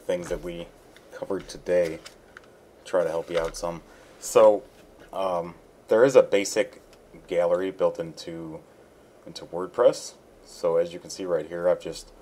things that we covered today. Try to help you out some. So there is a basic gallery built into WordPress. So as you can see right here, I've just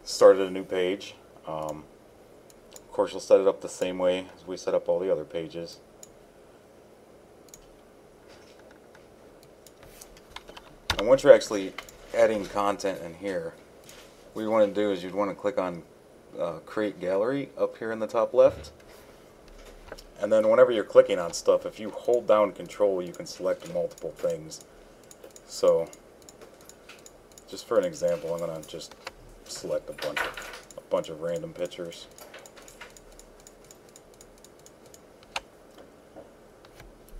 started a new page. Of course, you'll set it up the same way as we set up all the other pages. And once you're actually adding content in here, what you want to do is you'd want to click on Create Gallery up here in the top left. And then whenever you're clicking on stuff, if you hold down Control, you can select multiple things. So, just for an example, I'm going to just select a bunch of random pictures.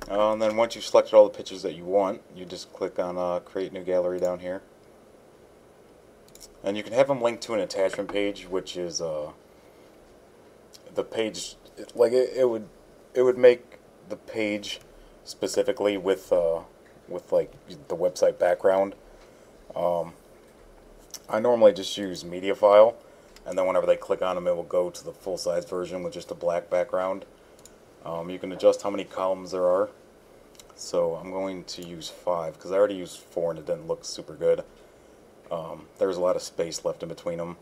And then once you've selected all the pictures that you want, you just click on Create New Gallery down here. And you can have them linked to an attachment page, which is the page, like it would make the page specifically with like the website background. I normally just use media file, and then whenever they click on them, it will go to the full-size version with just a black background. You can adjust how many columns there are. So I'm going to use 5 because I already used 4 and it didn't look super good. There's a lot of space left in between them,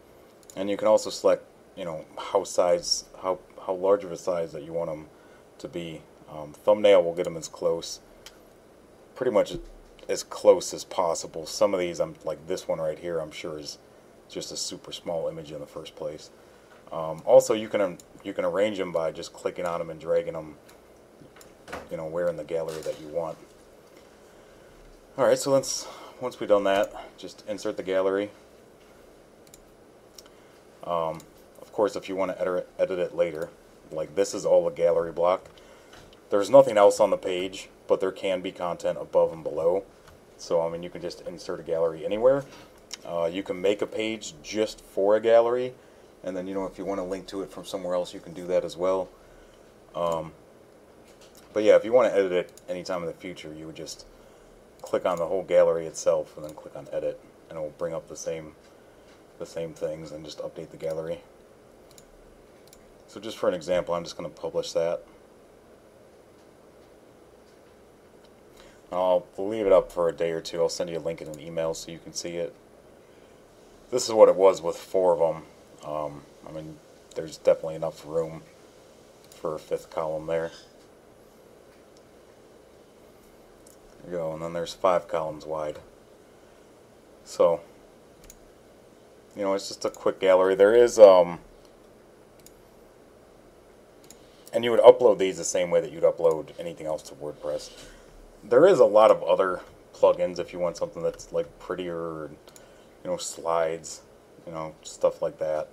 and you can also select, you know, how large of a size that you want them to be. Thumbnail will get them as close, pretty much as close as possible. Some of these, like this one right here, I'm sure is just a super small image in the first place. Also, you can arrange them by just clicking on them and dragging them, you know, where in the gallery that you want. All right, so once we've done that, just insert the gallery. Of course, if you want to edit it later, like this is all a gallery block. There's nothing else on the page, but there can be content above and below. So I mean, you can just insert a gallery anywhere. You can make a page just for a gallery, and then, you know, if you want to link to it from somewhere else, you can do that as well. But yeah, if you want to edit it anytime in the future, you would just click on the whole gallery itself and then click on edit, and it will bring up the same things and just update the gallery. So just for an example, I'm just going to publish that. I'll leave it up for a day or two. I'll send you a link in an email so you can see it. This is what it was with 4 of them. I mean, there's definitely enough room for a 5th column there. There you go, and then there's 5 columns wide. So, you know, it's just a quick gallery. There is, and you would upload these the same way that you'd upload anything else to WordPress. There is a lot of other plugins if you want something that's like prettier, or, you know, slides, you know, stuff like that.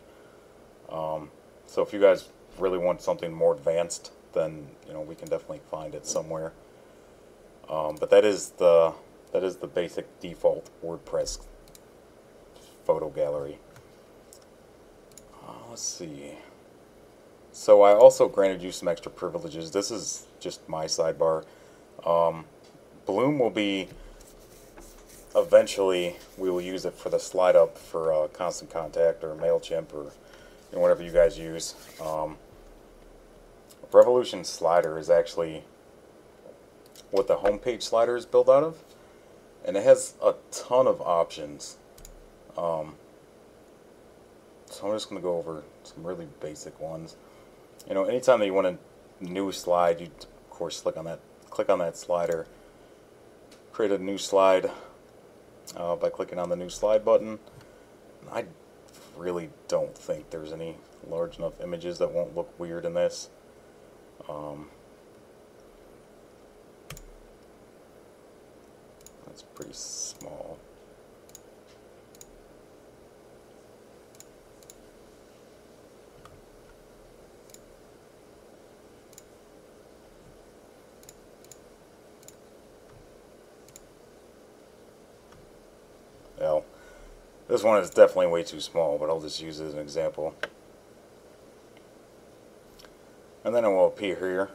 So if you guys really want something more advanced, then, you know, we can definitely find it somewhere. But that is the basic default WordPress photo gallery. Let's see. So I also granted you some extra privileges. This is just my sidebar. Bloom will be, eventually we will use it for the slide up for Constant Contact or MailChimp, or, you know, whatever you guys use. Revolution Slider is actually what the homepage slider is built out of, and it has a ton of options. So I'm just going to go over some really basic ones. You know, anytime that you want a new slide, you of course click on that slider, create a new slide by clicking on the new slide button. I really don't think there's any large enough images that won't look weird in this. That's pretty small. Well, this one is definitely way too small, but I'll just use it as an example. And then it will appear here.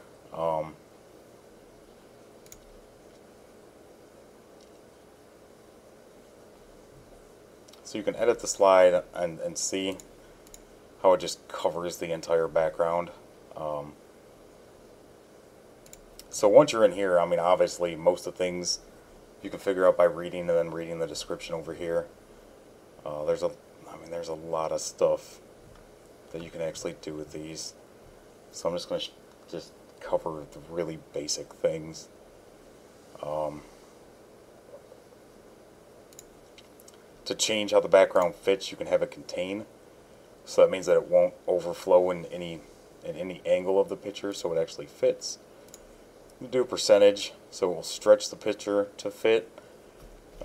So you can edit the slide and see how it just covers the entire background. So once you're in here, I mean, obviously most of the things you can figure out by reading and then reading the description over here. There's a lot of stuff that you can actually do with these. So I'm just going to just cover the really basic things. To change how the background fits, you can have it contain. So that means that it won't overflow in any angle of the picture, so it actually fits. You do a percentage, so it will stretch the picture to fit.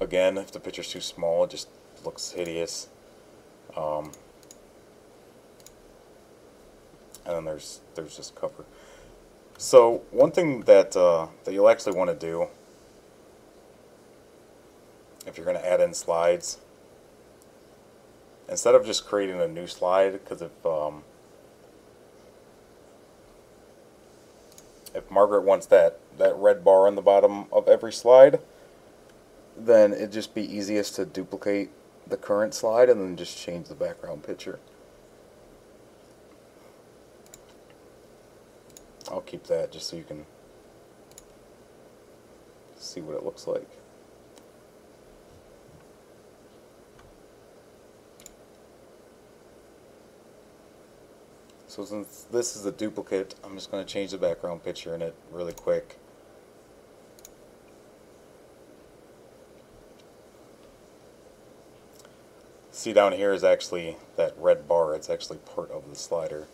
Again, if the picture's too small, it just looks hideous. And then there's just cover. So one thing that that you'll actually want to do if you're going to add in slides, instead of just creating a new slide, because if Margaret wants that red bar on the bottom of every slide, then it'd just be easiest to duplicate the current slide and then just change the background picture. I'll keep that just so you can see what it looks like. So since this is a duplicate, I'm just going to change the background picture in it really quick. See, down here is actually that red bar. It's actually part of the slider.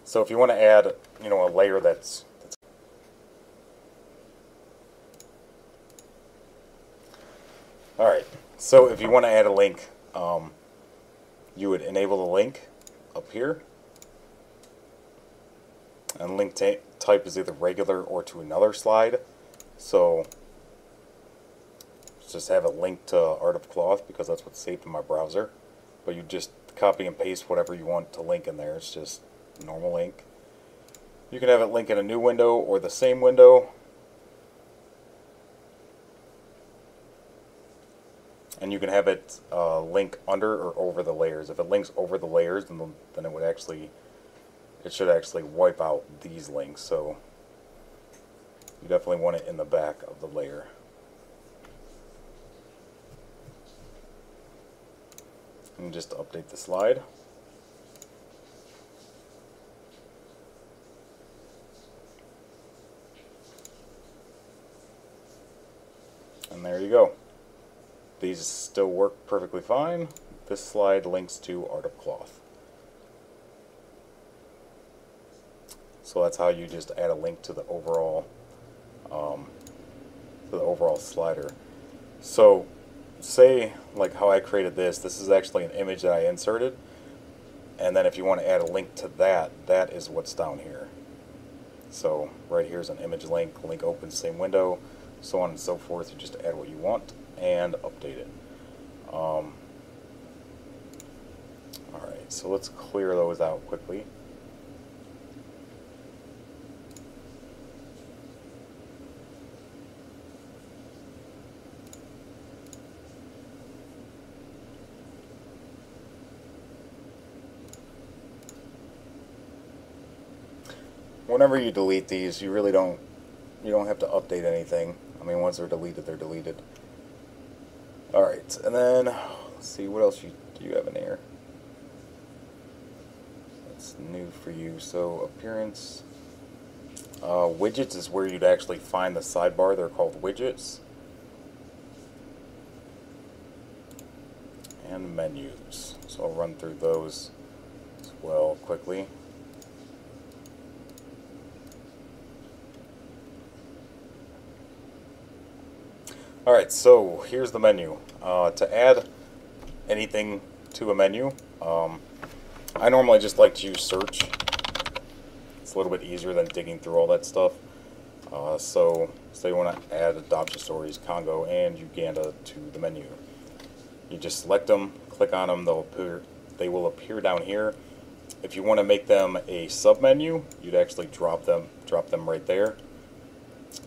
So if you want to add, a layer that's alright, so if you want to add a link, you would enable the link up here, and link type is either regular or to another slide. So just have it linked to Art of Cloth because that's what's saved in my browser, but you just copy and paste whatever you want to link in there. It's just normal link. You can have it link in a new window or the same window, and you can have it link under or over the layers. If it links over the layers, then it should actually wipe out these links. So you definitely want it in the back of the layer. And just update the slide. And there you go. These still work perfectly fine. This slide links to Art of Cloth. So that's how you just add a link to the overall slider. So say like how I created this is actually an image that I inserted, and then if you want to add a link to that is what's down here. So right here's an image link opens same window, so on and so forth. You just add what you want and update it. Alright, so let's clear those out quickly. Whenever you delete these, you really don't have to update anything. I mean, once they're deleted, they're deleted. Alright, and then let's see, what else do you have in here? That's new for you. So appearance, widgets is where you'd actually find the sidebar. They're called widgets. And menus. So I'll run through those as well quickly. Alright, so here's the menu. To add anything to a menu, I normally just like to use search. It's a little bit easier than digging through all that stuff. So say you want to add adoption stories, Congo, and Uganda to the menu. You just select them, click on them, they will appear down here. If you want to make them a sub-menu, you'd actually drop them right there.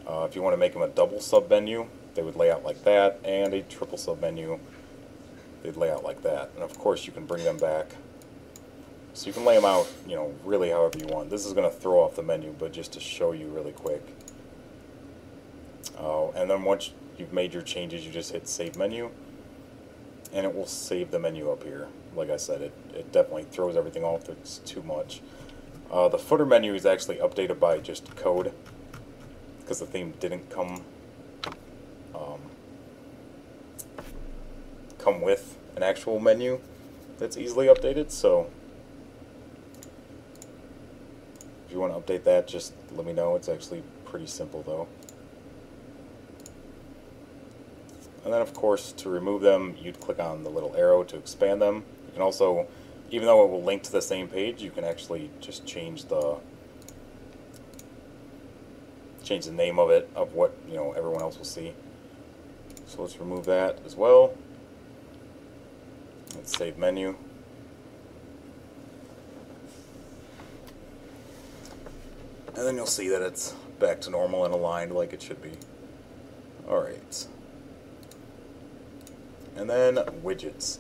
If you want to make them a double sub-menu, they would lay out like that, and a triple sub-menu they'd lay out like that. And of course you can bring them back. So you can lay them out, you know, really however you want. This is going to throw off the menu, but just to show you really quick. And then once you've made your changes, you just hit Save Menu, and it will save the menu up here. Like I said, it definitely throws everything off. It's too much. The footer menu is actually updated by just code, because the theme didn't come with an actual menu that's easily updated. So if you want to update that, just let me know. It's actually pretty simple though. And then of course, to remove them, you'd click on the little arrow to expand them. You can also, even though it will link to the same page, you can actually just change the name of it, of what, you know, everyone else will see. So let's remove that as well. Let's save menu. And then you'll see that it's back to normal and aligned like it should be. Alright. And then widgets.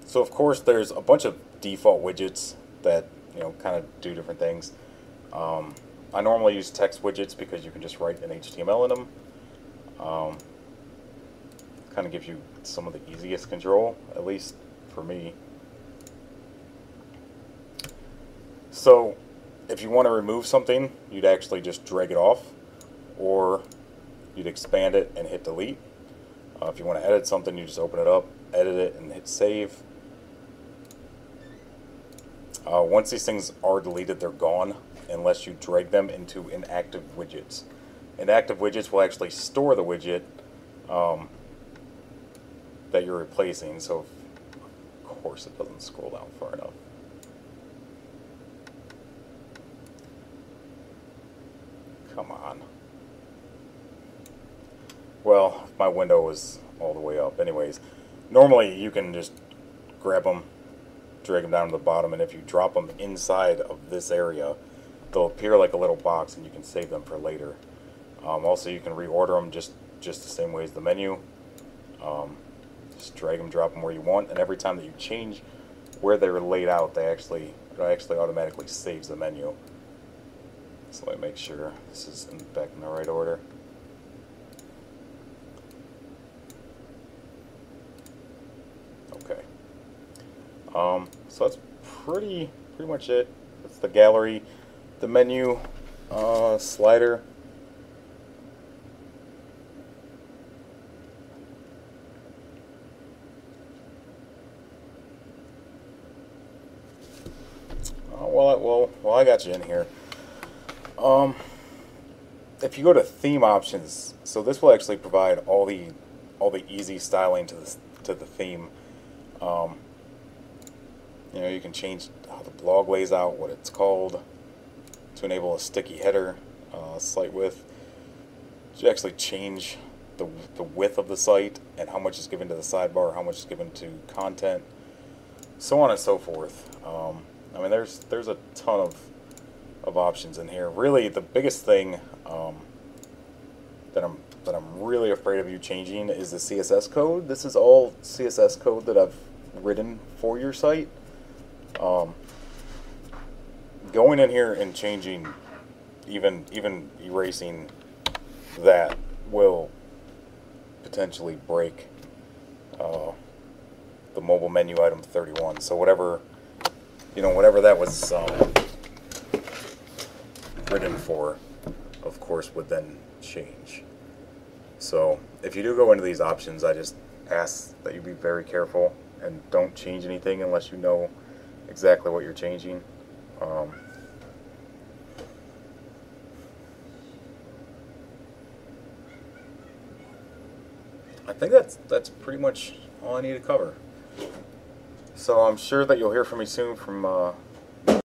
So of course there's a bunch of default widgets that, you know, kind of do different things. I normally use text widgets because you can just write an HTML in them. Kind of gives you some of the easiest control, at least for me. So if you want to remove something, you'd actually just drag it off, or you'd expand it and hit delete. If you want to edit something, you just open it up, edit it, and hit save. Once these things are deleted, they're gone unless you drag them into inactive widgets. Inactive widgets will actually store the widget that you're replacing. So, of course, it doesn't scroll down far enough. Come on. Well, my window was all the way up. Anyways, normally you can just grab them, drag them down to the bottom, and if you drop them inside of this area, they'll appear like a little box, and you can save them for later. Also, you can reorder them just the same way as the menu. Just drag them, drop them where you want, and every time that you change where they're laid out, it actually automatically saves the menu. So let me make sure this is back in the right order. Okay. So that's pretty much it. It's the gallery, the menu, slider. Well, I got you in here. If you go to theme options, so this will actually provide all the easy styling to the theme. You know, you can change how the blog lays out, what it's called, to enable a sticky header, site width. You actually change the width of the site and how much is given to the sidebar, how much is given to content, so on and so forth. I mean, there's a ton of options in here. Really, the biggest thing that I'm really afraid of you changing is the CSS code. This is all CSS code that I've written for your site. Going in here and changing, even erasing that will potentially break the mobile menu item 31. So whatever that was written for, of course, would then change. So if you do go into these options, I just ask that you be very careful and don't change anything unless you know exactly what you're changing. I think that's pretty much all I need to cover. So I'm sure that you'll hear from me soon from